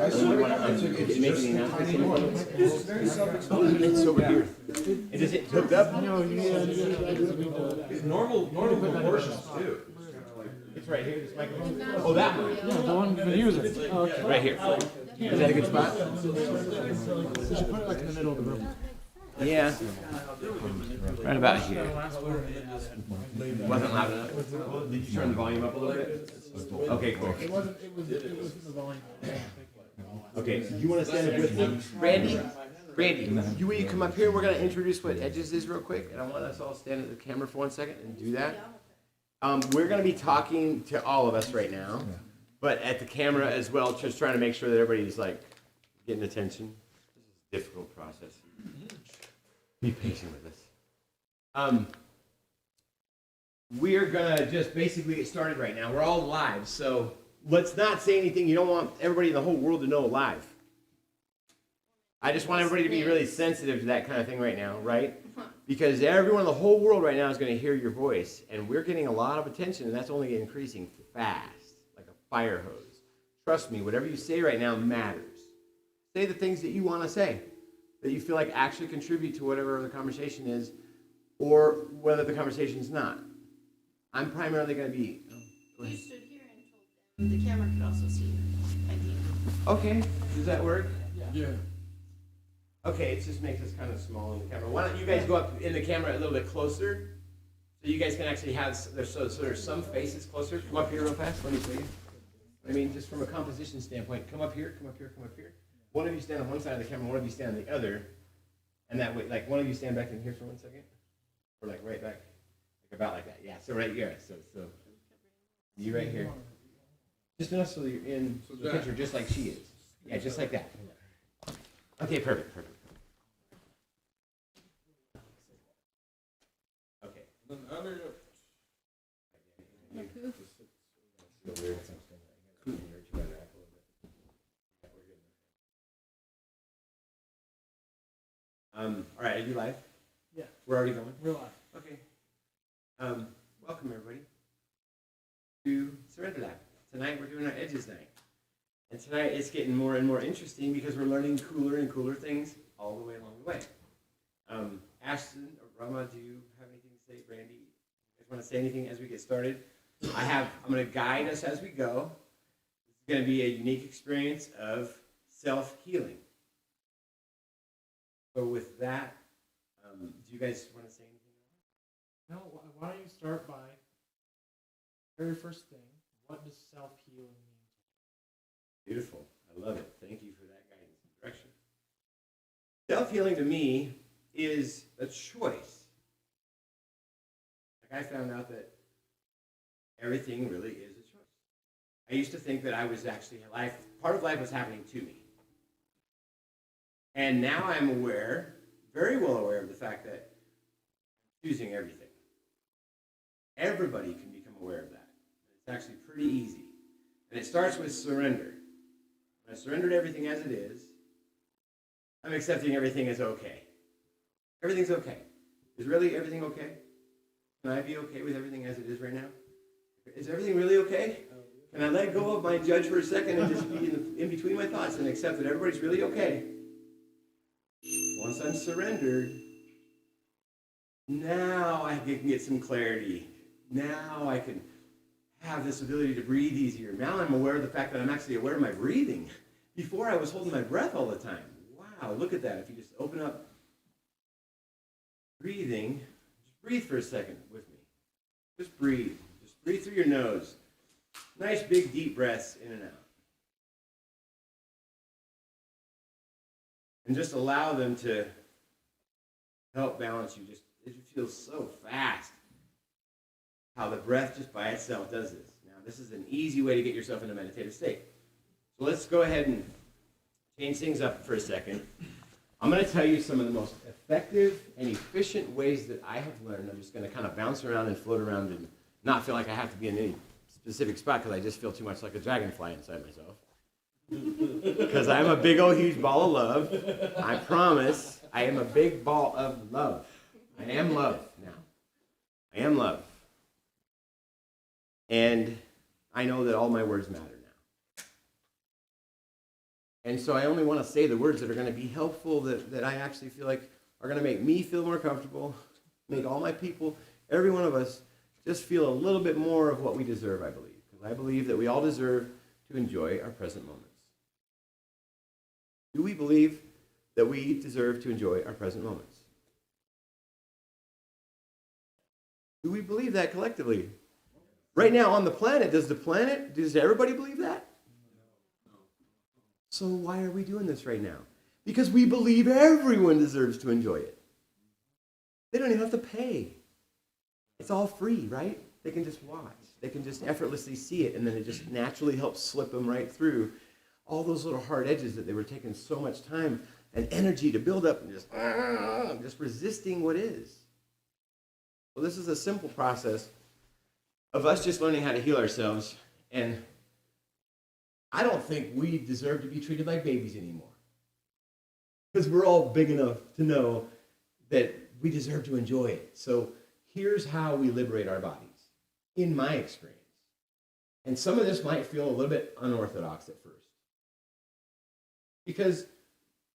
It's very self-explanatory. It's over here. And is it hooked up? No, It's normal proportions too. It's right here, this microphone. Oh, that one. the one for the user. Oh, okay. Right here. Is that a good spot? You should put it like in the middle of the room. Yeah. Right about here. Wasn't loud enough. Did you turn the volume up a little bit? Okay, cool. It wasn't the volume. Okay, so you want to stand up with me? Randy? Randy, will you come up here? We're going to introduce what Edges is real quick, and I want us all to stand at the camera for 1 second and do that. We're going to be talking to all of us right now, but at the camera as well, just trying to make sure that everybody's like getting attention. This is a difficult process. Be patient with us. We're going to just basically get started right now. We're all live, so let's not say anything you don't want everybody in the whole world to know live. I just want everybody to be really sensitive to that kind of thing right now, right? Because everyone in the whole world right now is going to hear your voice, and we're getting a lot of attention, and that's only increasing fast, like a fire hose. Trust me, whatever you say right now matters. Say the things that you want to say, that you feel like actually contribute to whatever the conversation is, or whether the conversation's not. I'm primarily going to be... You stood here and told them the camera could also see you. I think. Okay, does that work? Yeah. Okay, it just makes us kind of small in the camera. Why don't you guys go up in the camera a little bit closer, so you guys can actually have, so there's some faces closer. Come up here real fast, let me show you. I mean, just from a composition standpoint, come up here, come up here, come up here. One of you stand on one side of the camera, one of you stand on the other, and that way, like one of you stand back in here for 1 second, or like right back, like about like that. Yeah, so right here, so you right here. Just enough so you're in the picture just like she is. Yeah, just like that. Okay, perfect. Okay. All right, are you live? Yeah. We're already going? Real life. Okay. Welcome everybody to Surrender Lab. Tonight we're doing our Edges night. And tonight it's getting more and more interesting because we're learning cooler and cooler things all the way along the way. Ashton or Rama, do you have anything to say? Brandy, you guys want to say anything as we get started? I'm going to guide us as we go. It's going to be a unique experience of self-healing. So with that, do you guys want to say anything? No, why don't you start by very first thing, what does self-healing mean? Beautiful. I love it. Thank you for that guidance and direction. Self-healing to me is a choice. Like I found out that everything really is a choice. I used to think that I was actually part of life was happening to me. And now I'm aware, very well aware of the fact that I'm choosing everything. Everybody can become aware of that. It's actually pretty easy. And it starts with surrender. When I surrendered everything as it is, I'm accepting everything as okay. Everything's okay. Is really everything okay? Can I be okay with everything as it is right now? Is everything really okay? Can I let go of my judge for a second and just be in between my thoughts and accept that everybody's really okay? Once I'm surrendered, now I can get some clarity. Now I can have this ability to breathe easier. Now I'm aware of the fact that I'm actually aware of my breathing. Before I was holding my breath all the time. Wow, look at that. If you just open up breathing, just breathe for a second with me. Just breathe. Just breathe through your nose. Nice big deep breaths in and out. And just allow them to help balance you. It feels so fast how the breath just by itself does this. Now, this is an easy way to get yourself in a meditative state. So let's go ahead and change things up for a second. I'm going to tell you some of the most effective and efficient ways that I have learned. I'm just going to kind of bounce around and float around and not feel like I have to be in any specific spot because I just feel too much like a dragonfly inside myself. Because I'm a big old huge ball of love. I promise I am a big ball of love. I am love now. I am love. And I know that all my words matter now. And so I only want to say the words that are going to be helpful, that I actually feel like are going to make me feel more comfortable, make all my people, every one of us, just feel a little bit more of what we deserve, I believe. Because I believe that we all deserve to enjoy our present moments. Do we believe that we deserve to enjoy our present moments? Do we believe that collectively? Right now on the planet, does everybody believe that? So why are we doing this right now? Because we believe everyone deserves to enjoy it. They don't even have to pay. It's all free, right? They can just watch. They can just effortlessly see it, and then it just naturally helps slip them right through all those little hard edges that they were taking so much time and energy to build up and just resisting what is. So this is a simple process of us just learning how to heal ourselves, and I don't think we deserve to be treated like babies anymore. Because we're all big enough to know that we deserve to enjoy it. So here's how we liberate our bodies, in my experience. And some of this might feel a little bit unorthodox at first. Because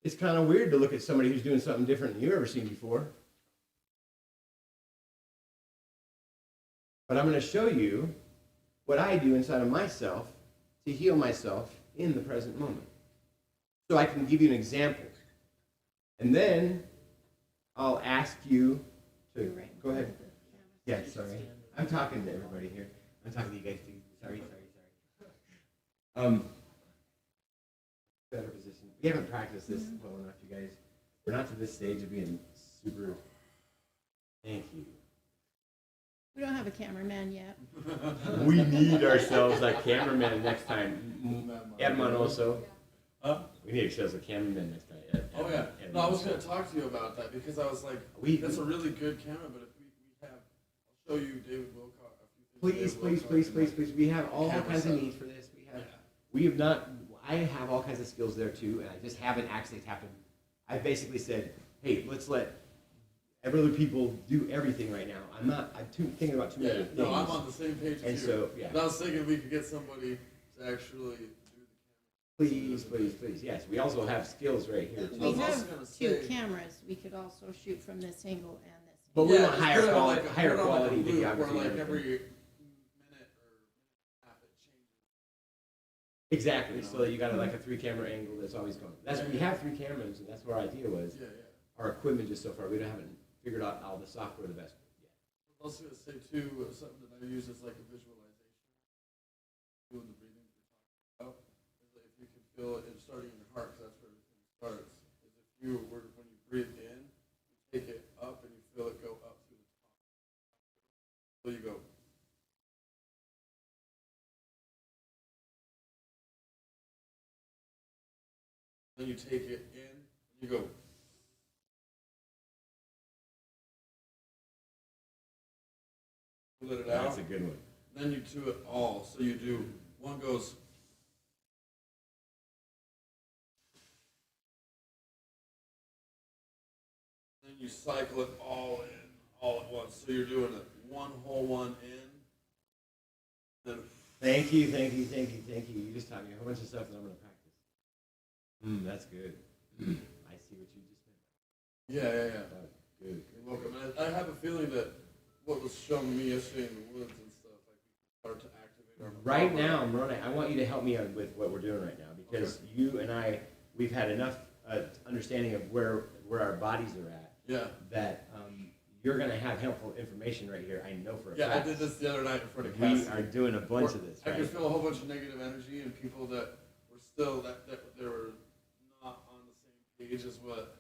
it's kind of weird to look at somebody who's doing something different than you've ever seen before. But I'm going to show you what I do inside of myself to heal myself in the present moment. So I can give you an example. And then I'll ask you to go ahead. Yeah, sorry. I'm talking to everybody here. I'm talking to you guys too. Sorry. Better position. We haven't practiced this well enough, you guys. We're not to this stage of being super. Thank you. We don't have a cameraman yet. We need ourselves a cameraman next time. Hermanoso. Huh? We need ourselves a cameraman next time. Oh yeah. No, I was going to talk to you about that because I was like, that's a really good camera, but if we have, I'll show you David Wilcox. Please. We have all kinds of needs for this. We have not. I have all kinds of skills there too, and I just haven't actually tapped them. I basically said, hey, let's let other people do everything right now. I'm thinking about too many things. No, I'm on the same page as you. So, yeah. And I was thinking we could get somebody to actually do the Please. Yes, we also have skills right here too. I was We also have gonna two say- cameras. We could also shoot from this angle and this angle. But we want just higher put it on quality, like a- higher put it on quality like a loop videography. Where like and every everything. minute or half it changes. Exactly. So that you got like a 3-camera angle that's always going. That's we have 3 cameras, and that's what our idea was. Yeah. Our equipment just so far, we haven't figured out all the software the best yet. I was also going to say too, something that I use as like a visualization. Doing the breathing we're talking about. Is that if you can feel it starting in your heart, because that's where everything starts. Is if you were, when you breathe in, you take it up and you feel it go up through the top. So you go. Then you take it in, and you go. Let it out. That's a good one. Then you do it all. So you do, one goes. Then you cycle it all in, all at once. So you're doing it one whole one in. Then Thank you. You just taught me a whole bunch of stuff that I'm going to practice. That's good. I see what you just meant. yeah. That's good. You're welcome. And I have a feeling that what was shown me yesterday in the woods and stuff, like we can start to activate our. Right now, Moroni, I want you to help me out with what we're doing right now, because you and I, we've had enough understanding of where our bodies are at. Yeah. That you're going to have helpful information right here. I know for a Yeah, I fact. did this the other night in front of We Cassie. are doing a bunch of this. I Right? could feel a whole bunch of negative energy and people that were still that they were not on the same page as what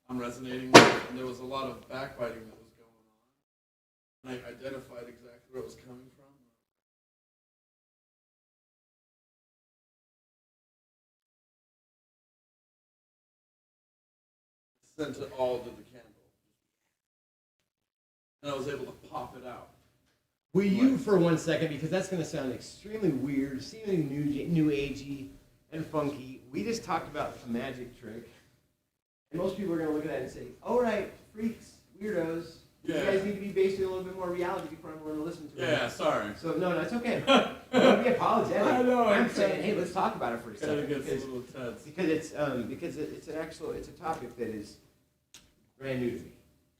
I'm resonating with, and there was a lot of backbiting that was going on. And I identified exactly where it was coming from. Sent it all to the candle, and I was able to pop it out. Will you, for 1 second, because that's going to sound extremely weird, seemingly new agey and funky. We just talked about a magic trick, and most people are going to look at that and say, "All right, freaks, weirdos, You Yeah. guys need to be based in a little bit more reality before I'm willing to listen to it. Yeah, sorry. So no, it's okay. Don't be apologetic. I know, I'm it's saying, hey, let's talk about it for a Kind of second. gets a little tense. Because it's a topic that is brand new to me.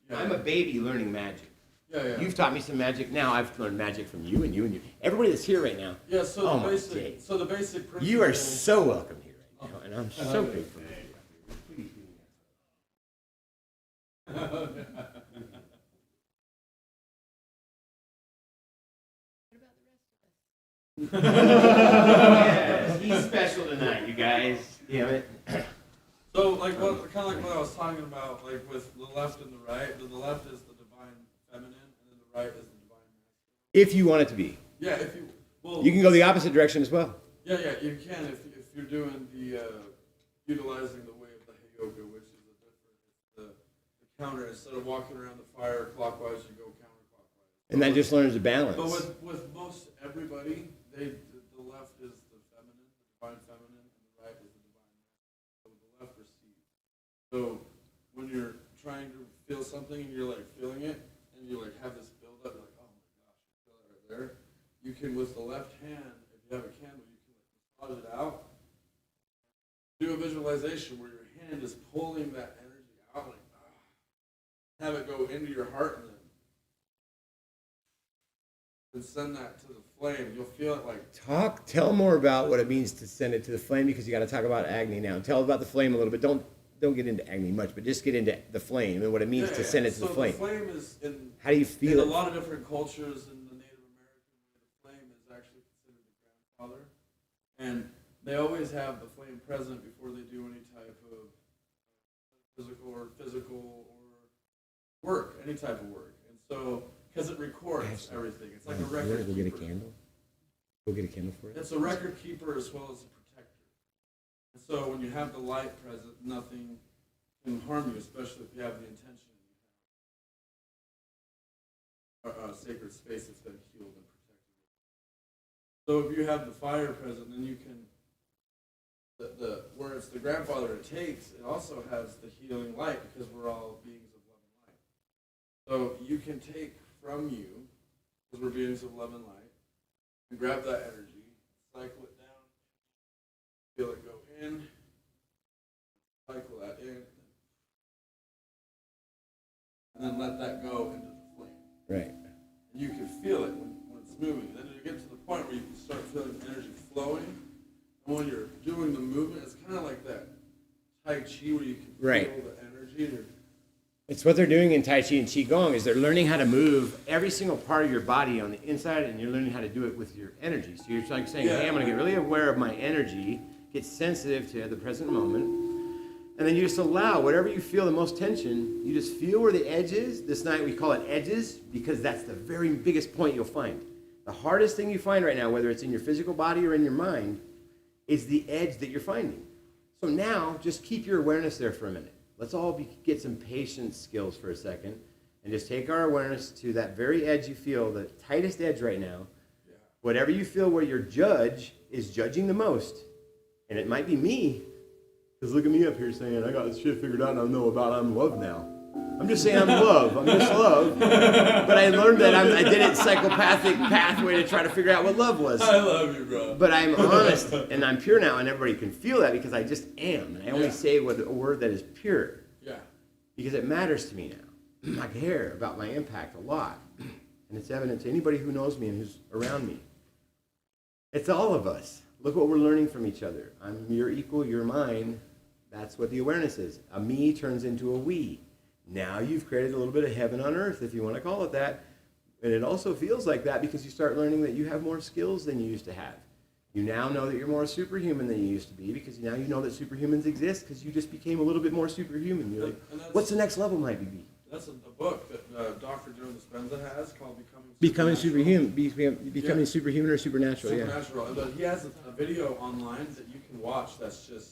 Yeah. I'm a baby learning magic. Yeah. You've taught me some magic. Now I've learned magic from you and you and you. Everybody that's here right now. Yeah, so Oh the my basic, days. so the basic principle. You are so welcome here right now, and I'm so Okay. grateful. Please do Yes, he's special tonight, you guys. Damn it. So, like what, kind of like what I was talking about, like with the left and the right. The left is the divine feminine, and then the right is the divine masculine. If you want it to be, Yeah, if you well, you can go the opposite direction as well. Yeah, you can if you're doing the utilizing the way of the yoga, which is the counter. Instead of walking around the fire clockwise, you go counterclockwise. And that just learns to balance. But with most everybody, the left is the feminine, the divine feminine, and the right is the divine masculine. So the left receives. So when you're trying to feel something and you're like feeling it, and you like have this build up, like, oh my gosh, I feel it right there. You can with the left hand, if you have a candle, you can like massage it out. Do a visualization where your hand is pulling that energy out, like have it go into your heart and then send that to the flame. You'll feel it like Tell more about what it means to send it to the flame, because you got to talk about Agni now. Tell about the flame a little bit. Don't get into Agni much, but just get into the flame and what it means to send it to so the flame. The flame is in How do you in feel a it? lot of different cultures in the Native American way, the flame is actually considered the grandfather, and they always have the flame present before they do any type of physical or work, any type of work. And so, because it records everything, it's like a record Go get a keeper. candle. Go get a candle for it. It's a record keeper as well as a protector. And so when you have the light present, nothing can harm you, especially if you have the intention and you have a sacred space that's been healed and protected. So if you have the fire present, then you can, where it's the grandfather it takes, it also has the healing light, because we're all beings of love and light. So you can take from you, because we're beings of love and light, and grab that energy, cycle it down, feel it go in, cycle that in, and then let that go into the flame. Right. And you can feel it when it's moving. And then you get to the point where you can start feeling the energy flowing. And when you're doing the movement, it's kind of like that Tai Chi where you can feel the energy. And It's what they're doing in Tai Chi and Qigong is they're learning how to move every single part of your body on the inside, and you're learning how to do it with your energy. So you're like saying, hey, I'm going to get really aware of my energy, get sensitive to the present moment, and then you just allow whatever you feel the most tension, you just feel where the edge is. This night we call it edges because that's the very biggest point you'll find. The hardest thing you find right now, whether it's in your physical body or in your mind, is the edge that you're finding. So now just keep your awareness there for a minute. Let's all get some patience skills for a second and just take our awareness to that very edge you feel, the tightest edge right now. yeah. Whatever you feel where your judge is judging the most, and it might be me, because look at me up here saying, I got this shit figured out and I know about I'm love now. I'm just saying I'm love. I'm just love. But I learned that I did it psychopathic pathway to try to figure out what love was. I love you, bro. But I'm honest and I'm pure now, and everybody can feel that because I just am. And I only say a word that is pure Yeah. because it matters to me now. I care about my impact a lot. And it's evident to anybody who knows me and who's around me. It's all of us. Look what we're learning from each other. I'm your equal, you're mine. That's what the awareness is. A me turns into a we. Now you've created a little bit of heaven on earth, if you want to call it that. And it also feels like that because you start learning that you have more skills than you used to have. You now know that you're more superhuman than you used to be because now you know that superhumans exist because you just became a little bit more superhuman. You're like, what's the next level might be? That's a book that Dr. Joe Dispenza has called Becoming Supernatural. superhuman. Becoming superhuman or supernatural, Supernatural. And he has a video online that you can watch that's just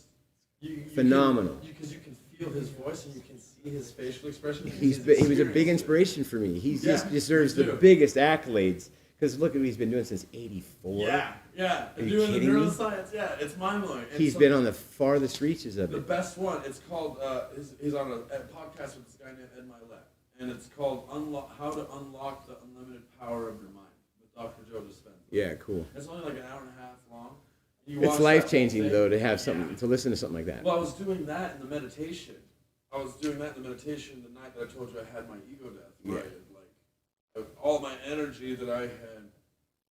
phenomenal. Because you can feel his voice and you can see his facial expression. He was a big inspiration for me. He just deserves the biggest accolades because look at what he's been doing since '84. Yeah. Are you Doing the kidding me? neuroscience, it's mind-blowing. And He's been on the farthest reaches of the it. best one, it's called, he's on a podcast with this guy named Ed Milet. and it's called How to Unlock the Unlimited Power of Your Mind with Dr. Joe Dispenza. Yeah, cool. It's only like an hour and a half long. It's life changing though to have something to listen to something like that. Well, I was doing that in the meditation. The night that I told you I had my ego death. Where I had, all my energy that I had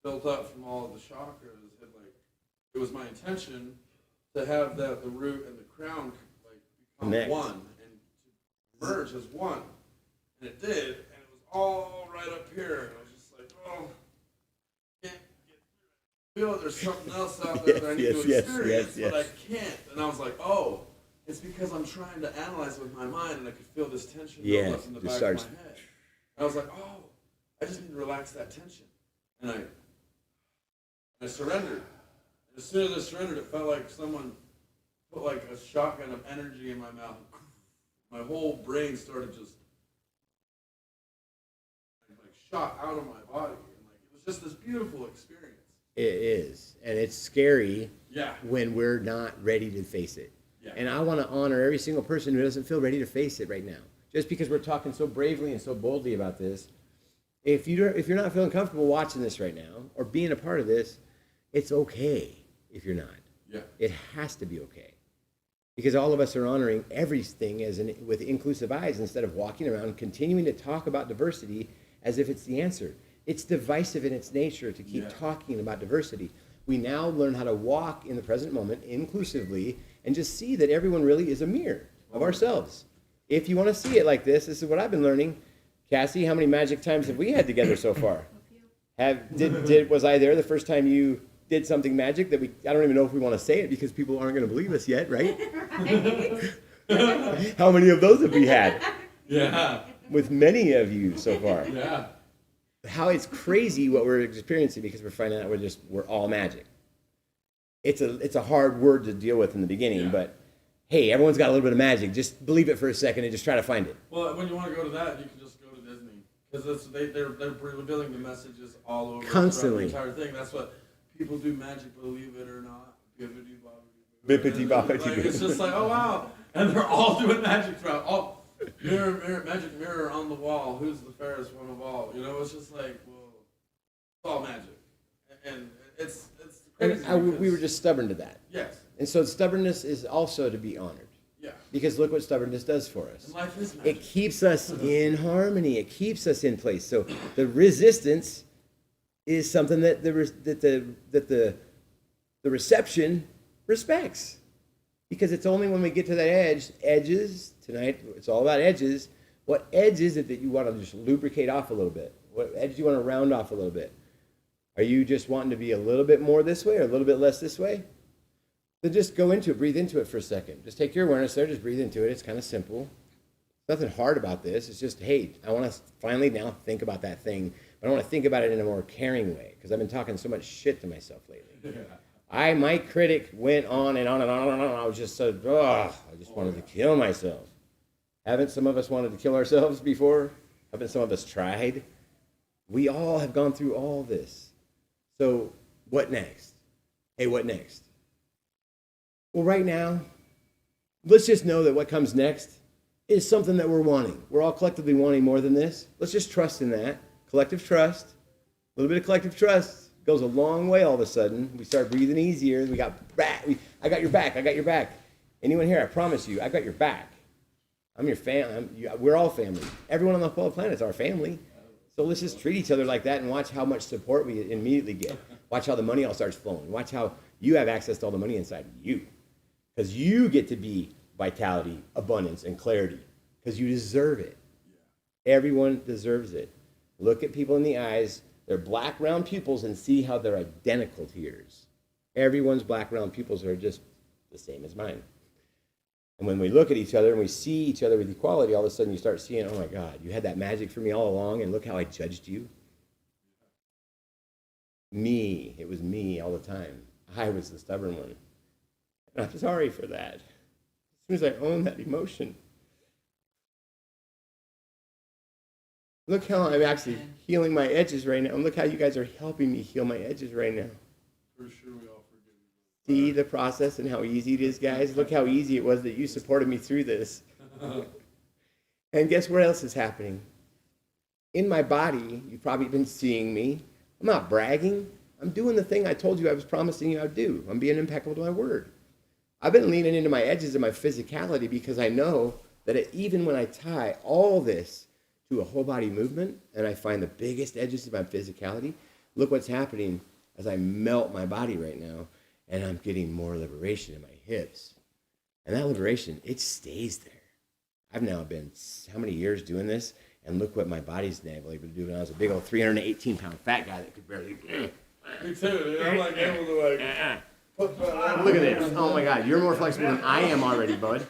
built up from all of the chakras it was my intention to have the root and the crown become Connect. one and to merge as one. And it did, and it was all right up here. And I was just like, oh, can't feel there's something else out there that I need to experience, but I can't. And I was like, oh, it's because I'm trying to analyze it with my mind, and I could feel this tension build up in the back of my head. And I was like, oh, I just need to relax that tension. And I surrendered. And as soon as I surrendered, it felt like someone put like a shotgun of energy in my mouth. My whole brain started just shot out of my body. And it was just this beautiful experience. It is, and it's scary Yeah. when we're not ready to face it. Yeah. And I want to honor every single person who doesn't feel ready to face it right now. Just because we're talking so bravely and so boldly about this, if you're not feeling comfortable watching this right now or being a part of this, it's okay if you're not. Yeah. It has to be okay. Because all of us are honoring everything with inclusive eyes instead of walking around continuing to talk about diversity as if it's the answer. It's divisive in its nature to keep talking about diversity. We now learn how to walk in the present moment inclusively and just see that everyone really is a mirror of ourselves. If you want to see it like this is what I've been learning. Cassie, how many magic times have we had together so far? Was I there the first time you did something magic that I don't even know if we want to say it because people aren't going to believe us yet, right? How many of those have we had? Yeah. With many of you so far. Yeah. How it's crazy what we're experiencing because we're finding out we're all magic. It's a hard word to deal with in the beginning, but hey, everyone's got a little bit of magic. Just believe it for a second and just try to find it. Well, when you want to go to that, you can just go to Disney because they're revealing the messages all over Constantly. the entire thing. That's what people do. Magic, believe it or not. Bippity boppity. Like, it's just like, oh wow, and they're all doing magic throughout. Oh, mirror, magic mirror on the wall. Who's the fairest one of all? You know, it's just like, well, it's all magic, and it's crazy. And we were just stubborn to that. Yes. And so stubbornness is also to be honored. Yeah. Because look what stubbornness does for us. And life is magic. It keeps us in harmony. It keeps us in place. So the resistance is something that the reception respects. Because it's only when we get to that edges, tonight, it's all about edges. What edge is it that you want to just lubricate off a little bit? What edge do you want to round off a little bit? Are you just wanting to be a little bit more this way or a little bit less this way? Then just go into it, breathe into it for a second. Just take your awareness there, just breathe into it. It's kind of simple. Nothing hard about this. It's just, hey, I want to finally now think about that thing, but I want to think about it in a more caring way because I've been talking so much shit to myself lately. My critic went on and on and on and on. I was just so, I just wanted to kill myself. Haven't some of us wanted to kill ourselves before? Haven't some of us tried? We all have gone through all this. So what next? Hey, what next? Well, right now, let's just know that what comes next is something that we're wanting. We're all collectively wanting more than this. Let's just trust in that. Collective trust. A little bit of collective trust goes a long way all of a sudden. We start breathing easier. I got your back. I got your back. Anyone here, I promise you, I got your back. I'm your family. We're all family. Everyone on the whole planet is our family. So let's just treat each other like that and watch how much support we immediately get. Watch how the money all starts flowing. Watch how you have access to all the money inside you. Because you get to be vitality, abundance, and clarity. Because you deserve it. Everyone deserves it. Look at people in the eyes, their black round pupils, and see how they're identical to yours. Everyone's black round pupils are just the same as mine. And when we look at each other and we see each other with equality, all of a sudden you start seeing, oh my God, you had that magic for me all along, and look how I judged you. Me, it was me all the time. I was the stubborn one. And I'm sorry for that. As soon as I own that emotion. Look how I'm actually healing my edges right now. And look how you guys are helping me heal my edges right now. For sure we all forgive you. See the process and how easy it is, guys? Look how easy it was that you supported me through this. And guess what else is happening? in my body, you've probably been seeing me. I'm not bragging. I'm doing the thing I told you I was promising you I'd do. I'm being impeccable to my word. I've been leaning into my edges and my physicality because I know that even when I tie all this to a whole body movement and I find the biggest edges of my physicality, look what's happening as I melt my body right now, and I'm getting more liberation in my hips. And that liberation, it stays there. I've now been how many years doing this, and look what my body's now able to do. When I was a big old 318-pound fat guy that could barely. Me too, dude. I'm like able to put my Look at this. Oh my God, you're more flexible than I am already, bud.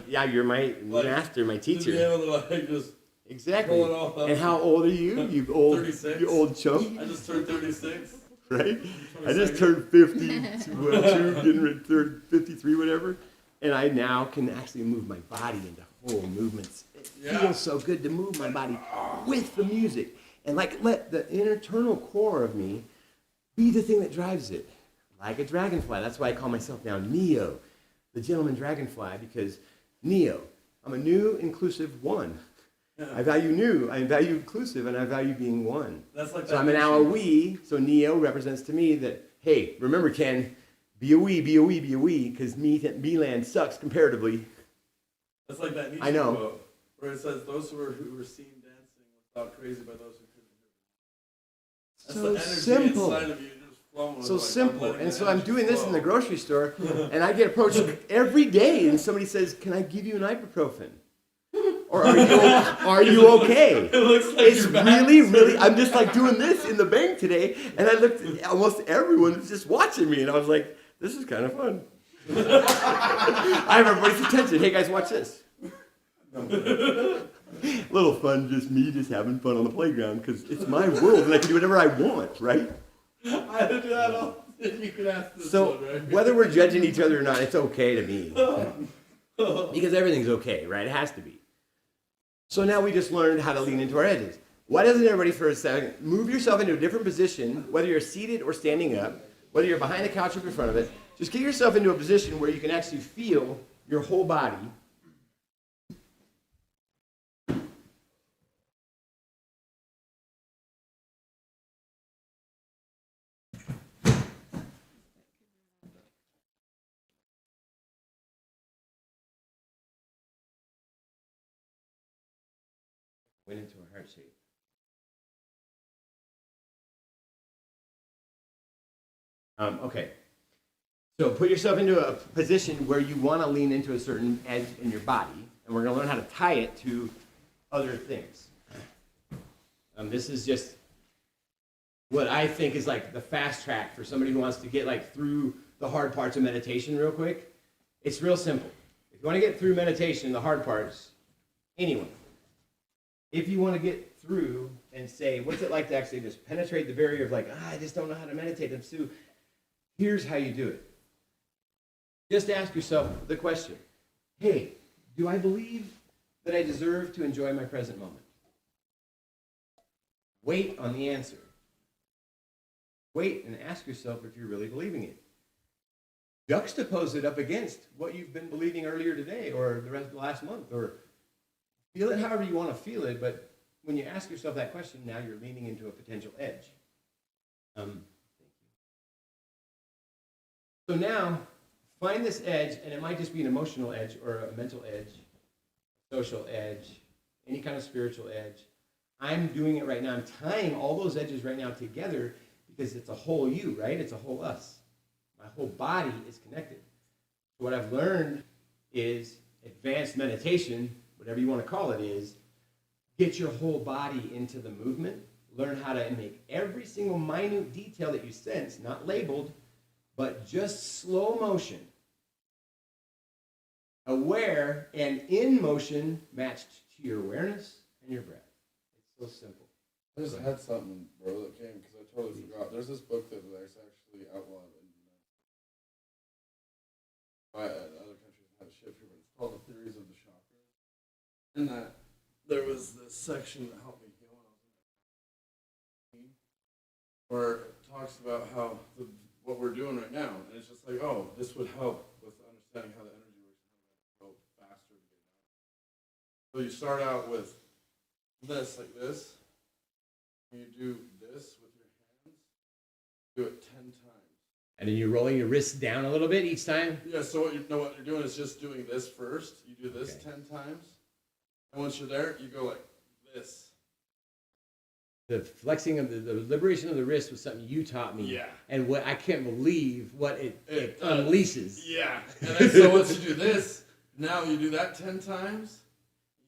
Yeah, you're my master, my to be teacher. able to just Exactly. pull it all up. And how old are you? You old, 36. you old chump, I just turned 36. right? I just turned 50, getting ready to 53, whatever. And I now can actually move my body into whole movements. It feels so good to move my body with the music. And like let the internal core of me be the thing that drives it. Like a dragonfly. That's why I call myself now Neo, the gentleman dragonfly, because Neo, I'm a new inclusive one. Yeah. I value new, I value inclusive, and I value being one. That's like So that I'm now a we, so Neo represents to me that, hey, remember Ken, be a we, be a we, be a we, because me-land sucks comparatively. That's like that Nietzsche I know. quote, where it says, those who were seen dancing were thought crazy by those who couldn't hear. That's So the energy simple. inside of you just flowing. So like, simple. letting And that so I'm energy doing this flow. in the grocery store, and I get approached every day, and somebody says, can I give you an ibuprofen? Or are you okay? It looks like It's you're back. really, I'm just like doing this in the bank today, and I looked at almost everyone was just watching me, and I was like, this is kind of fun. I have everybody's attention. Hey guys, watch this. Little fun, just me just having fun on the playground, because it's my world, and I can do whatever I want, right? I do that all. You could ask this So one, right? whether we're judging each other or not, it's okay to me. Because everything's okay, right? It has to be. So now we just learned how to lean into our edges. Why doesn't everybody for a second move yourself into a different position, whether you're seated or standing up, whether you're behind the couch or in front of it, just get yourself into a position where you can actually feel your whole body. Went into a heart shape. Okay. So put yourself into a position where you want to lean into a certain edge in your body, and we're going to learn how to tie it to other things. This is just what I think is like the fast track for somebody who wants to get like through the hard parts of meditation real quick. It's real simple. If you want to get through meditation, the hard parts, anyone. If you want to get through and say, what's it like to actually just penetrate the barrier of like, I just don't know how to meditate. And so here's how you do it. Just ask yourself the question, hey, do I believe that I deserve to enjoy my present moment? Wait on the answer. Wait and ask yourself if you're really believing it. Juxtapose it up against what you've been believing earlier today or the rest of the last month, or feel it however you want to feel it, but when you ask yourself that question, now you're leaning into a potential edge. So now, find this edge, and it might just be an emotional edge or a mental edge, social edge, any kind of spiritual edge. I'm doing it right now. I'm tying all those edges right now together because it's a whole you, right? It's a whole us. My whole body is connected. So what I've learned is advanced meditation, whatever you want to call it, is get your whole body into the movement. Learn how to make every single minute detail that you sense, not labeled, but just slow motion, aware and in motion matched to your awareness and your breath. It's so simple. I just had something, bro, that came because I totally forgot. There's this book that is actually outlawed in other countries and had a ship here, but it's called The Theories of the Chakras. In that, there was this section that helped me heal when I was in where it talks about how what we're doing right now, and it's just like, oh, this would help with understanding how the energy works and how to go faster to get out. So you start out with this, like this, When you do this with your hands, do it 10 times. And then you're rolling your wrists down a little bit each time? Yeah, so what you're doing is just doing this first. You do this 10 times. And once you're there, you go like this. The flexing of the liberation of the wrist was something you taught me. Yeah. And what I can't believe what it unleashes. Yeah. And then so once you do this, now you do that 10 times.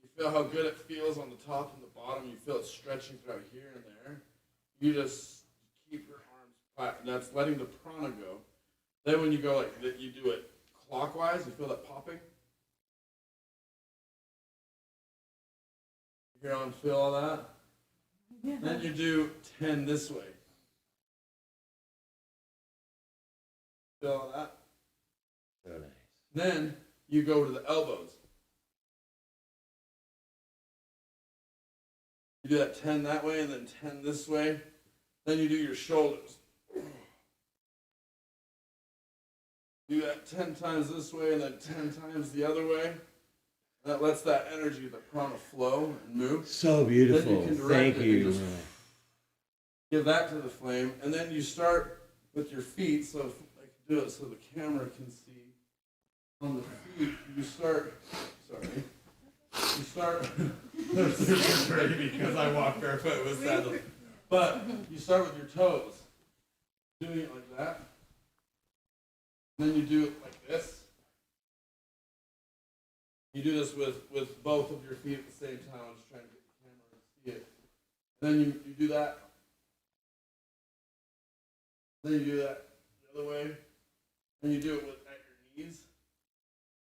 You feel how good it feels on the top and the bottom. You feel it stretching throughout here and there. You just keep your arms flat. And that's letting the prana go. Then when you go like that, you do it clockwise. You feel that popping. You hear on feel all that? Yeah. Then you do 10 this way. Feel all that? So nice. Then you go to the elbows. You do that 10 that way and then 10 this way. Then you do your shoulders. Do that 10 times this way and then 10 times the other way. That lets that energy, the prana, flow and move. So beautiful. Then you can direct Thank it you. and just give that to the flame. And then you start with your feet. So if I can do it so the camera can see. On the feet, you start, you start, there's great because I walk barefoot with sandals. But you start with your toes, doing it like that. And then you do it like this. You do this with both of your feet at the same time. I'm just trying to get the camera to see it. Then you do that. Then you do that the other way. Then you do it at your knees.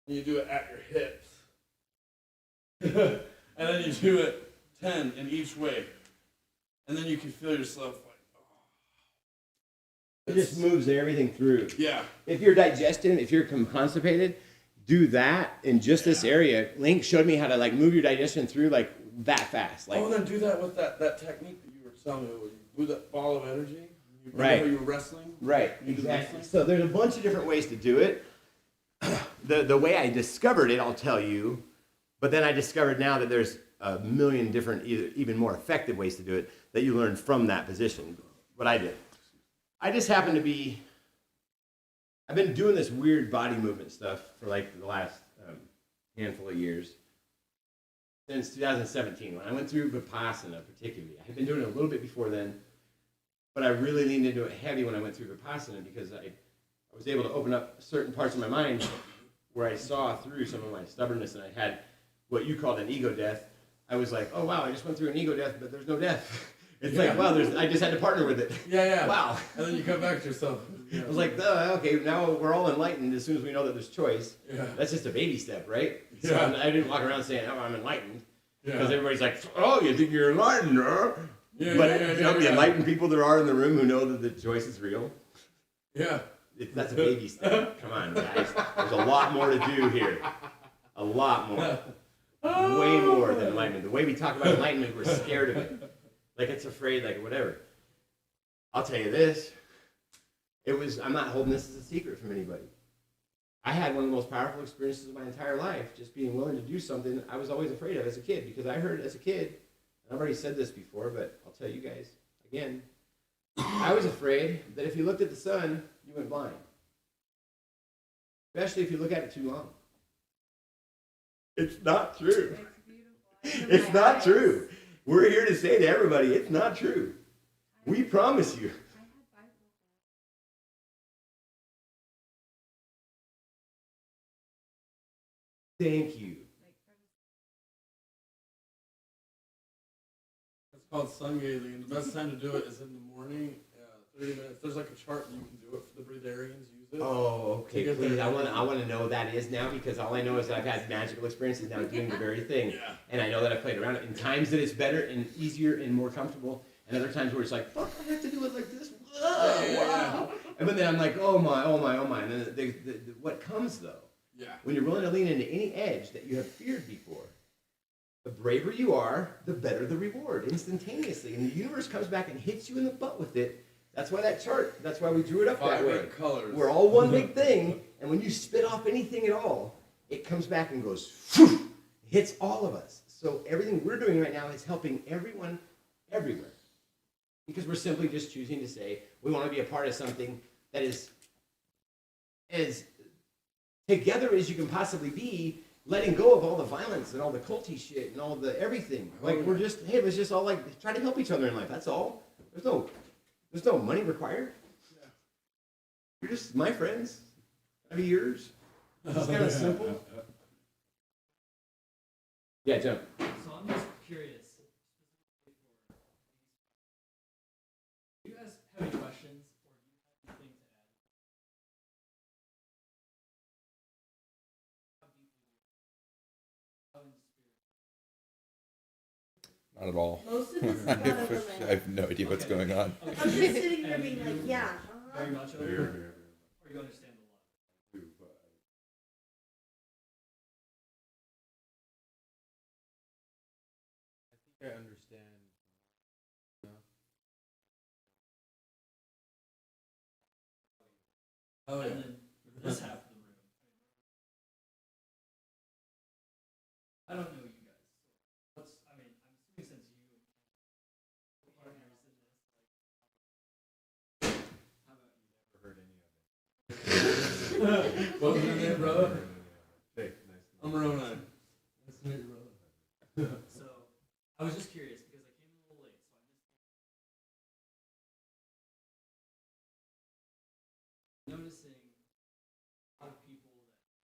And you do it at your hips. And then you do it 10 in each way. And then you can feel yourself like, It just moves everything through. yeah. If you're digesting, if you're constipated, do that in just this area. Link showed me how to like move your digestion through like that fast. Like, And then do that with that technique that you were telling me, where you do that ball of energy. You Right. How you were wrestling. right, You do exactly. wrestling? So there's a bunch of different ways to do it. The way I discovered it, I'll tell you, but then I discovered now that there's a million different, even more effective ways to do it that you learn from that position. What I did. I just happen to be, I've been doing this weird body movement stuff for like the last handful of years. Since 2017, when I went through Vipassana particularly. I had been doing it a little bit before then, but I really leaned into it heavy when I went through Vipassana because I was able to open up certain parts of my mind where I saw through some of my stubbornness, and I had what you called an ego death. I was like, oh wow, I just went through an ego death, but there's no death. It's like, wow, I just had to partner with it. Yeah. Wow. And then you come back to yourself. I was like, okay, now we're all enlightened as soon as we know that there's choice. Yeah. That's just a baby step, right? So Yeah. I didn't walk around saying, oh, I'm enlightened. Because Yeah. everybody's like, oh, you think you're enlightened, huh? Yeah, But yeah, you know, the yeah. enlightened people there are in the room who know that the choice is real. Yeah. That's a baby step. Come on, guys. There's a lot more to do here. A lot more. Way more than enlightenment. The way we talk about enlightenment, we're scared of it. Like it's afraid, like whatever. I'll tell you this. I'm not holding this as a secret from anybody. I had one of the most powerful experiences of my entire life, just being willing to do something I was always afraid of as a kid. Because I heard as a kid, and I've already said this before, but I'll tell you guys again. I was afraid that if you looked at the sun, you went blind. Especially if you look at it too long. It's not true. It's not true. We're here to say to everybody, it's not true. We promise you. Thank you. It's called sun gazing, and the best time to do it is in the morning. 30 minutes. There's like a chart you can do it for the breatharians. Use it. Oh, okay, To get please. there. I want to know what that is now because all I know is that I've had magical experiences now doing the very thing. Yeah. And I know that I've played around it in times that it's better and easier and more comfortable, and other times where it's like, fuck, I have to do it like this. Whoa, Yeah. wow. And then I'm like, oh my. And then what comes though, Yeah. when you're willing to lean into any edge that you have feared before, the braver you are, the better the reward instantaneously. And the universe comes back and hits you in the butt with it. That's why that chart, that's why we drew it up that way. Vibrant colors. We're all one big thing, and when you spit off anything at all, it comes back and goes, phew, hits all of us. So everything we're doing right now is helping everyone, everywhere. because we're simply just choosing to say we want to be a part of something that is as together as you can possibly be, letting go of all the violence and all the culty shit and all the everything. Like we're just, hey, let's just all like try to help each other in life. That's all. There's no money required. You're just my friends. I'll be yours. It's kind of simple. Yeah, jump. So I'm just curious. Do you guys have any questions or do you have anything to add? How deeply how in spirit? Not at all. Most of this is gone over my I have no idea what's going on. I'm just sitting here being like, yeah, Very much over it? Or you understand a lot? I think I understand. Oh, And then this half of the room. I don't know you guys. What's, I mean, I'm assuming since you partners in this, like, how about you? Never heard any of it. What was your name, brother? Hey, nice to I'm Ronan. Nice to meet you, brother. So, I was just curious because I came a little late, so I missed noticing a lot of people that I think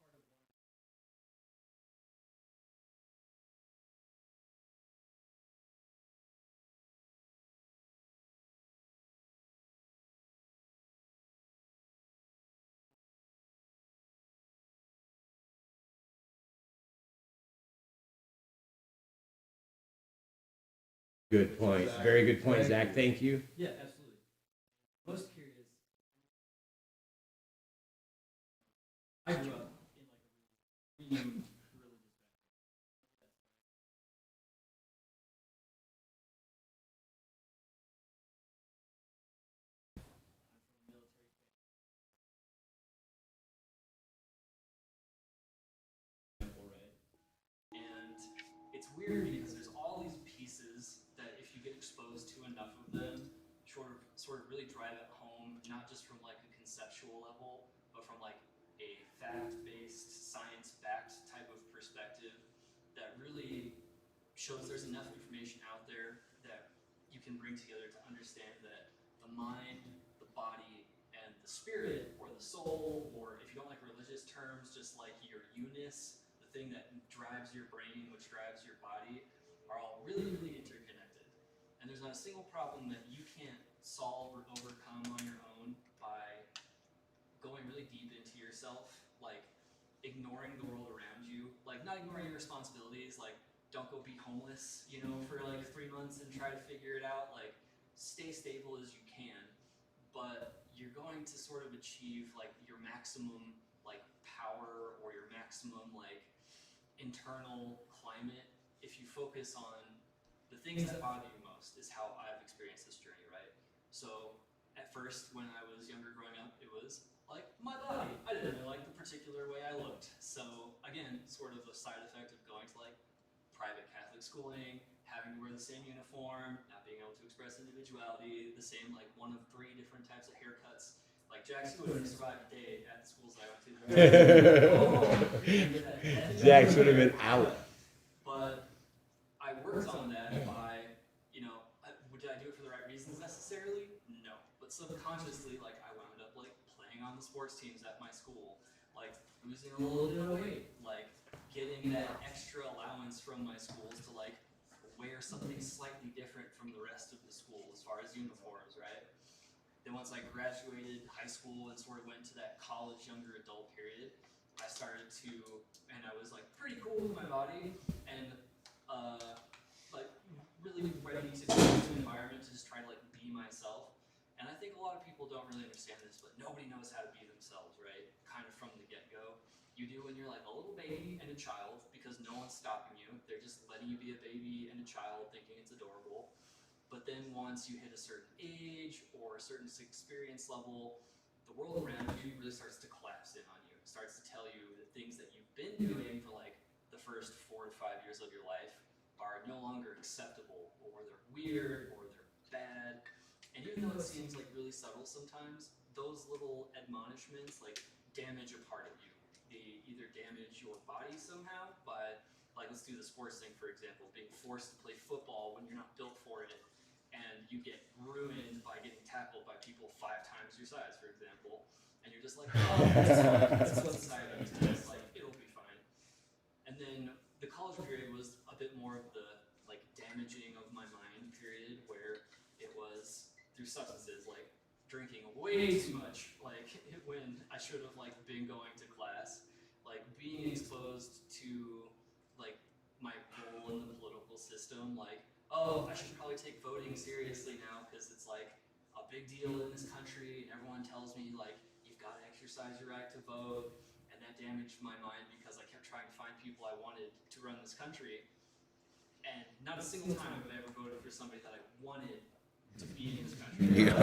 part of one Good point. Very good point, Zach. Thank you. Yeah, absolutely. Most curious. I grew up in like a really religious background. I'm from a military family, right? And it's weird because there's all these pieces that if you get exposed to enough of them, sort of really drive it home, not just from like a conceptual level, but from like a fact-based, science-backed type of perspective that really shows there's enough information out there that you can bring together to understand that the mind, the body, and the spirit, or the soul, or if you don't like religious terms, just like your eunice, the thing that drives your brain, which drives your body, are all really, really interconnected. And there's not a single problem that you can't solve or overcome on your own by going really deep into yourself, like ignoring the world around you, like not ignoring your responsibilities, like don't go be homeless, you know, for like 3 months and try to figure it out, like stay stable as you can, but you're going to sort of achieve like your maximum like power or your maximum like internal climate if you focus on the things that bother you most, is how I've experienced this journey, right? So at first, when I was younger growing up, it was like my body. I didn't really like the particular way I looked. So again, sort of a side effect of going to like private Catholic schooling, having to wear the same uniform, not being able to express individuality, the same like one of 3 different types of haircuts. Like Jack's would have survived a day at the schools I went to. Jax would have been out. But I worked on that by, you know, did I do it for the right reasons necessarily? No. But subconsciously, like, I wound up, like, playing on the sports teams at my school, like, losing a little bit of weight, like, getting that extra allowance from my schools to, like, wear something slightly different from the rest of the school as far as uniforms, right? Then once I graduated high school and sort of went to that college younger adult period, I started to, and I was, like, pretty cool with my body, and like really ready to go into an environment to just try to like be myself. And I think a lot of people don't really understand this, but nobody knows how to be themselves, right? Kind of from the get-go. You do when you're like a little baby and a child because no one's stopping you. They're just letting you be a baby and a child thinking it's adorable. But then once you hit a certain age or a certain experience level, the world around you really starts to collapse in on you. It starts to tell you the things that you've been doing for like the first 4 to 5 years of your life are no longer acceptable, or they're weird, or they're bad. And even though it seems like really subtle sometimes, those little admonishments like damage a part of you. They either damage your body somehow by, like, let's do the sports thing for example, being forced to play football when you're not built for it, and you get ruined by getting tackled by people 5 times your size, for example, and you're just like, oh, it's fine. That's what society is. Like, it'll be fine. And then the college period was a bit more of the like damaging of my mind period, where it was through substances like drinking way too much, like when I should have like been going to class, like being exposed to like my role in the political system, like, oh, I should probably take voting seriously now because it's like a big deal in this country, and everyone tells me like you've got to exercise your right to vote, and that damaged my mind because I kept trying to find people I wanted to run this country, and not a single time have I ever voted for somebody that I wanted to be in this country. Yeah.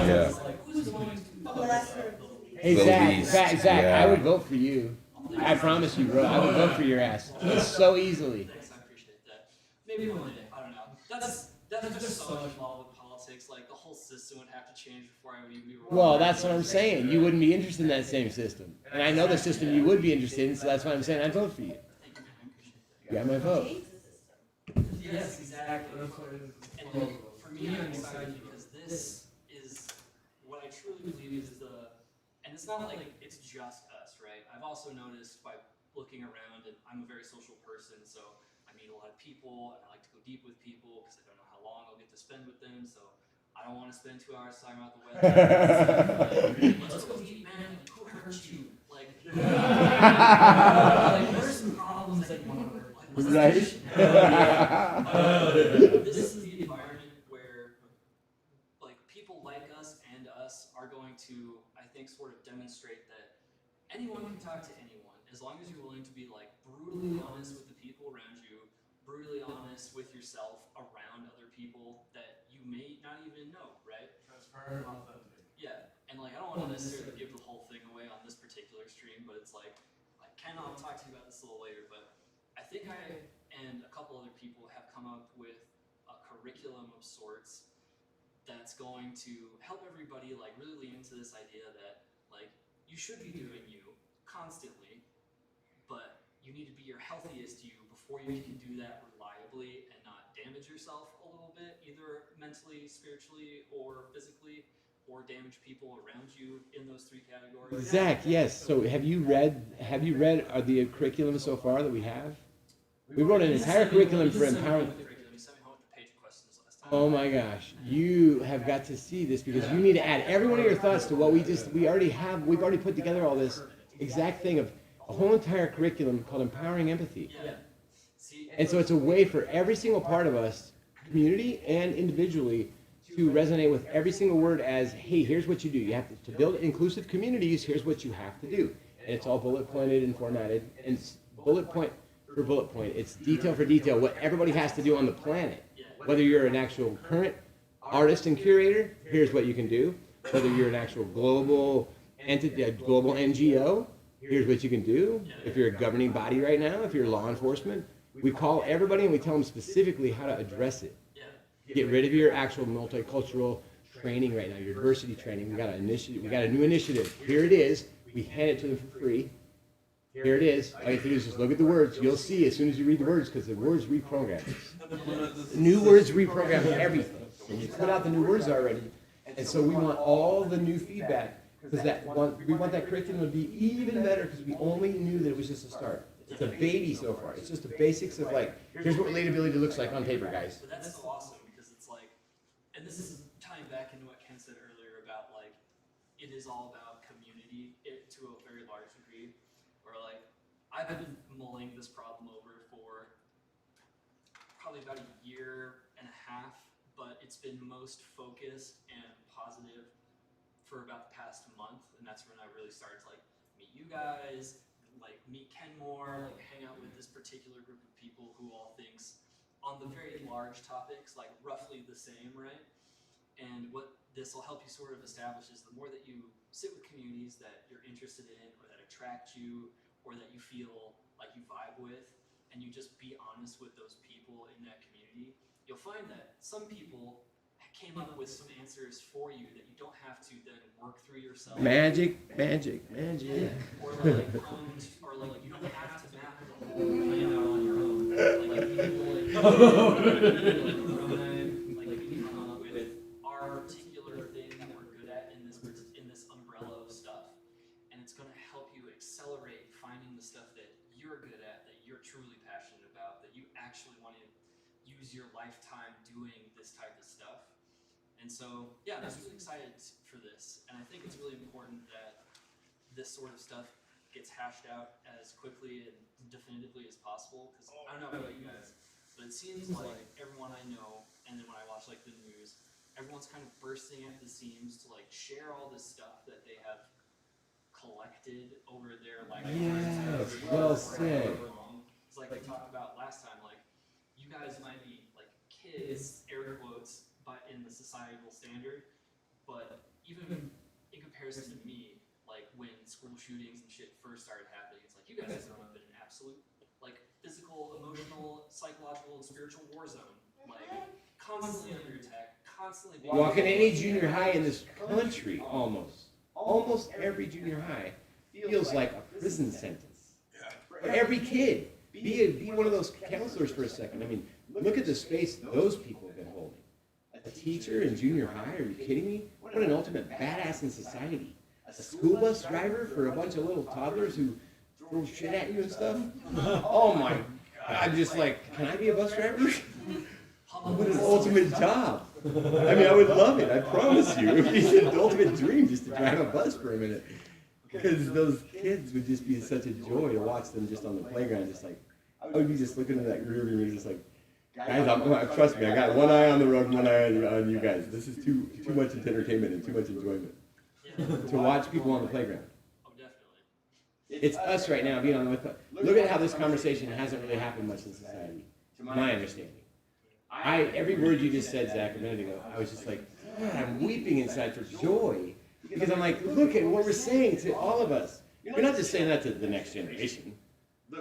Yeah. Like, who's going to Well, that's sort of Hey, Vote Zach, these. Zach, Yeah. I would vote for you. I promise you, bro. I would vote for your ass so easily. Thanks, I appreciate that. Maybe one day, I don't know. That's just so much involved with politics. Like, the whole system would have to change before I would be. Well, that's what I'm saying. You wouldn't be interested in that same system. And I know the system you would be interested in, so that's why I'm saying I'd vote for you. Thank you, man. I appreciate that. You got my vote. change the system. Yes, exactly. And like, for me, I'm excited because this is what I truly believe is the, and it's not like it's just us, right? I've also noticed by looking around, and I'm a very social person, so I meet a lot of people, and I like to go deep with people because I don't know how long I'll get to spend with them, so I don't want to spend 2 hours talking about the weather. Like, let's go deep, man. Like, who hurt you? Like, like, what are some problems that you want to work? Like, what's the Right? issue? This is the environment where like people like us and us are going to, I think, sort of demonstrate that anyone can talk to anyone as long as you're willing to be like brutally honest with the people around you, brutally honest with yourself around other people that you may not even know, right? Transparent, authentic. Yeah, and like I don't want to necessarily give the whole thing away on this particular stream, but it's like Ken, I'll talk to you about this a little later, but I think I and a couple other people have come up with a curriculum of sorts that's going to help everybody like really lean into this idea that like you should be doing you constantly, but you need to be your healthiest you before you can do that reliably and not damage yourself a little bit, either mentally, spiritually, or physically, or damage people around you in those 3 categories. Zach, yes. So have you read the curriculum so far that we have? We wrote an entire curriculum for empowering. You sent me home with the page of questions last time. Oh my gosh, you have got to see this because you need to add every one of your thoughts to what we already have. We've already put together all this exact thing of a whole entire curriculum called Empowering Empathy. Yeah. See, And so it's a way for every single part of us, community and individually, to resonate with every single word as, hey, here's what you do. You have to build inclusive communities, here's what you have to do. And it's all bullet pointed and formatted. And it's bullet point for bullet point. It's detail for detail, what everybody has to do on the planet. Whether you're an actual current artist and curator, here's what you can do. Whether you're an actual global entity, a global NGO, here's what you can do. If you're a governing body right now, if you're law enforcement, we call everybody and we tell them specifically how to address it. Get rid of your actual multicultural training right now, your diversity training. We got an initiative. We got a new initiative. Here it is. We hand it to them for free. Here it is. All you have to do is just look at the words. You'll see as soon as you read the words, because the words reprogram. New words reprogram everything. And you put out the new words already. And so we want all the new feedback, because we want that curriculum to be even better, because we only knew that it was just a start. It's a baby so far. It's just the basics of like, here's what relatability looks like on paper, guys. But that's so awesome because it's like, and this is tying back into what Ken said earlier about like, it is all about community to a very large degree. Where like, I've been mulling this problem over for probably about a year and a half, but it's been most focused and positive for about the past month, and that's when I really started to like meet you guys, like meet Ken more, like hang out with this particular group of people who all thinks on the very large topics, like roughly the same, right? And what this will help you sort of establish is the more that you sit with communities that you're interested in or that attract you or that you feel like you vibe with, and you just be honest with those people in that community, you'll find that some people came up with some answers for you that you don't have to then work through yourself. Magic. Or like you don't have to map the whole plan out on your own. Like you can come up with our particular thing that we're good at in this umbrella of stuff, and it's going to help you accelerate finding the stuff that you're good at, that you're truly passionate about, that you actually want to use your lifetime doing this type of stuff. And so, yeah, I'm just really excited for this, and I think it's really important that this sort of stuff gets hashed out as quickly and definitively as possible, because I don't know about you guys, but it seems like everyone I know, and then when I watch like the news, everyone's kind of bursting at the seams to like share all this stuff that they have collected over their lifetime. Yes, well said. It's like we talked about last time, like you guys might be like kids, air quotes, but in the societal standard, but even in comparison to me, like when school shootings and shit first started happening, it's like you guys have grown up in an absolute like physical, emotional, psychological, and spiritual war zone, like constantly under attack, constantly being Walk in any junior high in this country, almost every junior high feels like a prison sentence. For every kid, be one of those counselors for a second. I mean, look at the space those people have been holding. A teacher in junior high? Are you kidding me? What an ultimate badass in society. A school bus driver for a bunch of little toddlers who throw shit at you and stuff? Oh my God. I'm just like, can I be a bus driver? What an ultimate job. I mean, I would love it. I promise you. It's an ultimate dream just to drive a bus for a minute. Because those kids would just be such a joy to watch them just on the playground. Just like, I would be just looking at that rear view mirror just like, guys, trust me, I got one eye on the road and one eye on you guys. This is too much entertainment and too much enjoyment. To watch people on the playground. Oh, definitely. It's us right now being on the look at how this conversation hasn't really happened much in society, to my understanding. Every word you just said, Zach, a minute ago, I was just like, God, I'm weeping inside for joy. Because I'm like, look at what we're saying to all of us. You're not just saying that to the next generation.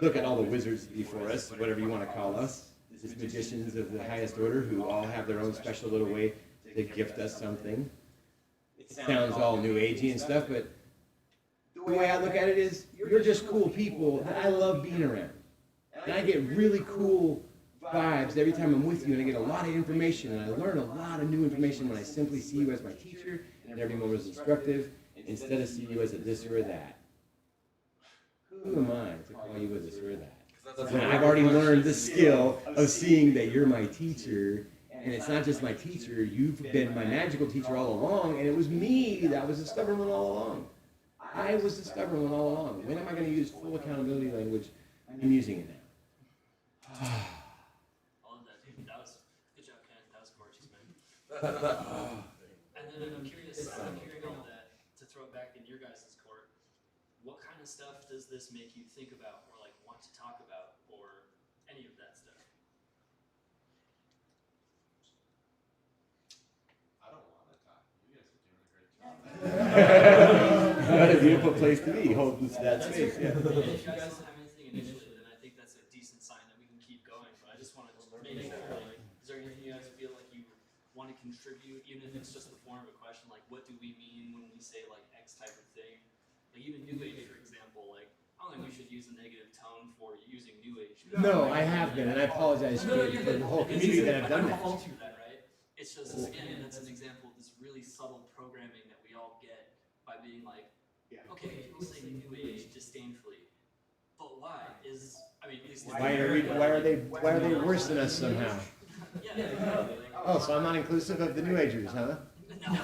Look at all the wizards before us, whatever you want to call us. These magicians of the highest order who all have their own special little way to gift us something. It sounds all new agey and stuff, but the way I look at it is, you're just cool people that I love being around. And I get really cool vibes every time I'm with you, and I get a lot of information, and I learn a lot of new information when I simply see you as my teacher, and every moment is instructive, instead of see you as a this or a that. Who am I to call you a this or a that? When I've already learned the skill of seeing that you're my teacher, and it's not just my teacher, you've been my magical teacher all along, and it was me that was the stubborn one all along. I was the stubborn one all along. When am I going to use full accountability language? I'm using it now. I love that, dude. That was good job, Ken. That was gorgeous, man. And then I'm curious, hearing all that, to throw it back in your guys' court, what kind of stuff does this make you think about or like want to talk about or any of that stuff? I don't want to talk. You guys are doing a great job. What a beautiful place to be, holding that space. Yeah. And if you guys don't have anything initially, then I think that's a decent sign that we can keep going. But I just wanted to make sure, like, is there anything you guys feel like you want to contribute, even if it's just the form of a question, like, what do we mean when we say, like, X type of thing? Like, even New Age, for example, like, I don't think we should use a negative tone for using New Age. No, I have been, and I apologize for the whole community that have done that. That, right? It's just, again, that's an example of this really subtle programming that we all get by being like, okay, people say New Age disdainfully, but why? I mean, at least Why are they worse than us somehow? Yeah. Oh, so I'm not inclusive of the New Agers, huh? No.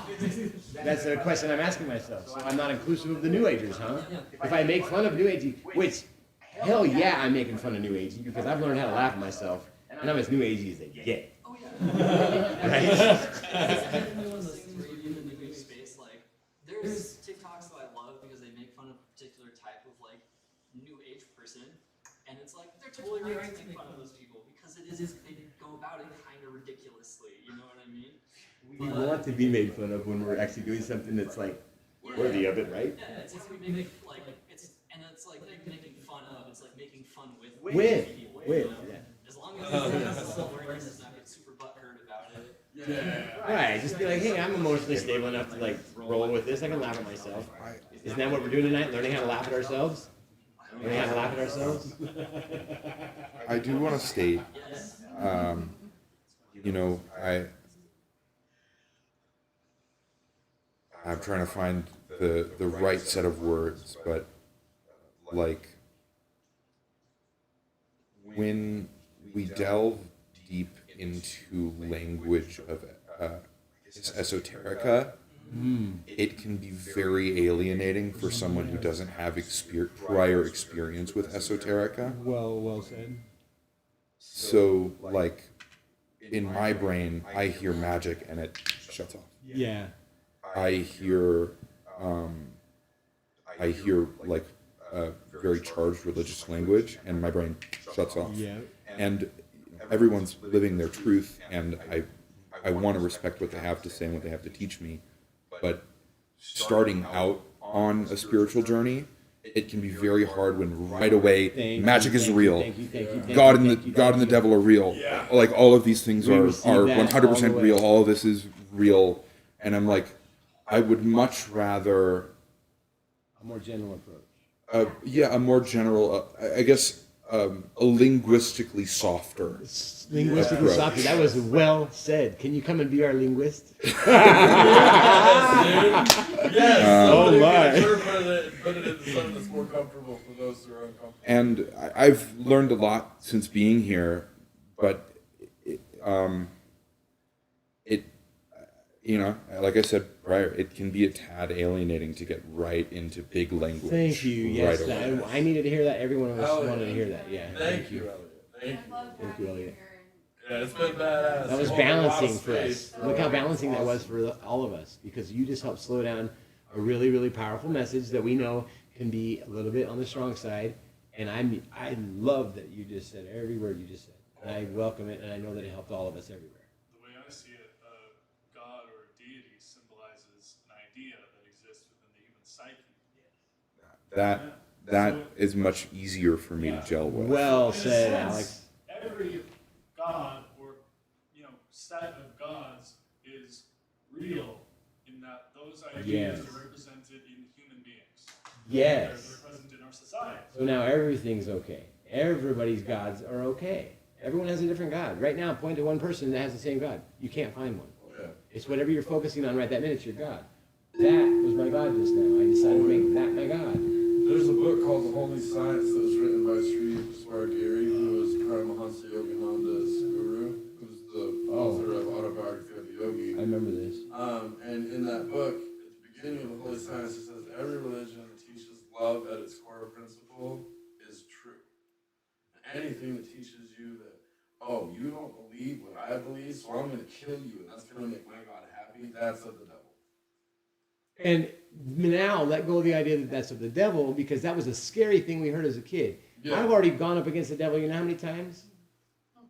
That's a question I'm asking myself. So I'm not inclusive of the New Agers, huh? If I make fun of New Agey, which, hell yeah, I'm making fun of New Agey, because I've learned how to laugh at myself, and I'm as New Agey as they get. Oh yeah. Right? It's definitely one of those things where you're in the New Age space, like, there's TikToks that I love because they make fun of a particular type of, like, New Age person, and it's it's like they're totally right to make fun of those people because it is they go about it kind of ridiculously. You know what I mean? We want to be made fun of when we're actually doing something that's like worthy of it, right? Yeah, it's like we make like it's like making fun of. It's like making fun with people. With, you know? yeah. As long as the self-awareness does not get super butthurt about it. Yeah. Right, just be like, hey, I'm emotionally stable enough to like roll with this. I can laugh at myself. Isn't that what we're doing tonight? Learning how to laugh at ourselves? Learning how to laugh at ourselves? I do want to state, you know, I'm trying to find the right set of words, but like when we delve deep into language of esoterica, it can be very alienating for someone who doesn't have prior experience with esoterica. Well said. So, like, in my brain, I hear magic and it shuts off. Yeah. I hear like very charged religious language, and my brain shuts off. Yeah. And everyone's living their truth, and I want to respect what they have to say and what they have to teach me. But starting out on a spiritual journey, it can be very hard when right away magic is real. God and the devil are real. Yeah. Like all of these things are receive that 100% all the way. real. All of this is real, and I'm like, I would much rather, A more general approach. a more general, I guess, a linguistically softer. Linguistically softer. That was well said. Can you come and be our linguist? Yes. Oh, my. Put it into something that's more comfortable for those who are uncomfortable. And I've learned a lot since being here, but it, you know, like I said prior, it can be a tad alienating to get right into big language. Thank you. Yes, right away. I needed to hear that. Every one of us Elliot. wanted to hear that. Yeah. Thank you, Elliot. Thank you. Thank you, Elliot. Yeah, it's been badass. That was Holding a lot of balancing for space. us. Look how balancing that was for all of us, because you just helped slow down a really, really powerful message that we know can be a little bit on the strong side. And I love that you just said every word you just said. And I welcome it, and I know that it helped all of us everywhere. The way I see it, God or a deity symbolizes an idea that exists within the human psyche. That is much easier for me to gel with. Well In a said, sense, Alex. Every god or set of gods is real in that those ideas Yes. are represented in human beings. Yes. They're present in our society. So now everything's okay. Everybody's gods are okay. Everyone has a different god. Right now, point to one person that has the same god. You can't find one. Yeah. It's whatever you're focusing on right that minute, your god. That was my god just now. I decided to make that my god. There's a book called The Holy Science that was written by Sri Swargiri, who was Paramahansa Yogananda's guru, who's the author of Autobiography of a Yogi. I remember this. And in that book, at the beginning of The Holy Science, it says every religion that teaches love at its core principle is true. Anything that teaches you that, oh, you don't believe what I believe, so I'm going to kill you, and that's going to make my God happy, that's of the devil. And now let go of the idea that that's of the devil, because that was a scary thing we heard as a kid. Yeah. I've already gone up against the devil, you know how many times?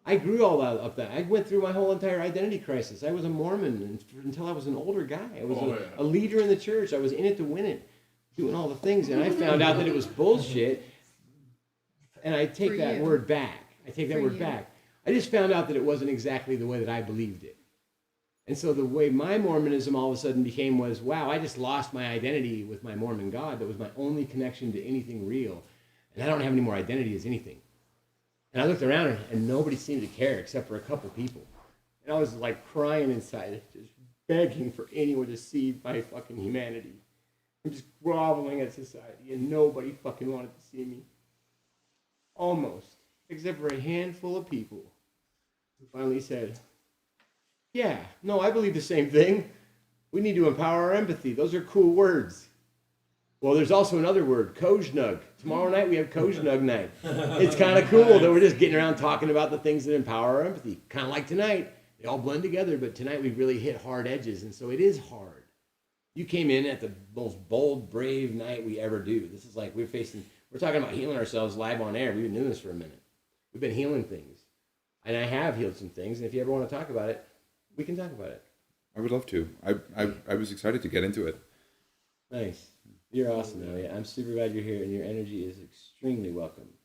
I grew all out of that. I went through my whole entire identity crisis. I was a Mormon until I was an older guy. I was a leader in the church. I was in it to win it, doing all the things. And I found out that it was bullshit. And I take that word back. I take that word back. I just found out that it wasn't exactly the way that I believed it. And so the way my Mormonism all of a sudden became was, wow, I just lost my identity with my Mormon God. That was my only connection to anything real. And I don't have any more identity as anything. And I looked around and nobody seemed to care except for a couple people. And I was like crying inside, just begging for anyone to see my fucking humanity. I'm just groveling at society and nobody fucking wanted to see me. Almost. Except for a handful of people who finally said, yeah, no, I believe the same thing. We need to empower our empathy. Those are cool words. Well, there's also another word, Kojnug. Tomorrow night we have Kojnug night. It's kind of cool that we're just getting around talking about the things that empower our empathy. Kind of like tonight. They all blend together, but tonight we really hit hard edges, and so it is hard. You came in at the most bold, brave night we ever do. This is like we're We're talking about healing ourselves live on air. We've been doing this for a minute. We've been healing things. And I have healed some things. And if you ever want to talk about it, we can talk about it. I would love to. I was excited to get into it. Nice. You're awesome, Elliot. I'm super glad you're here, and your energy is extremely welcome.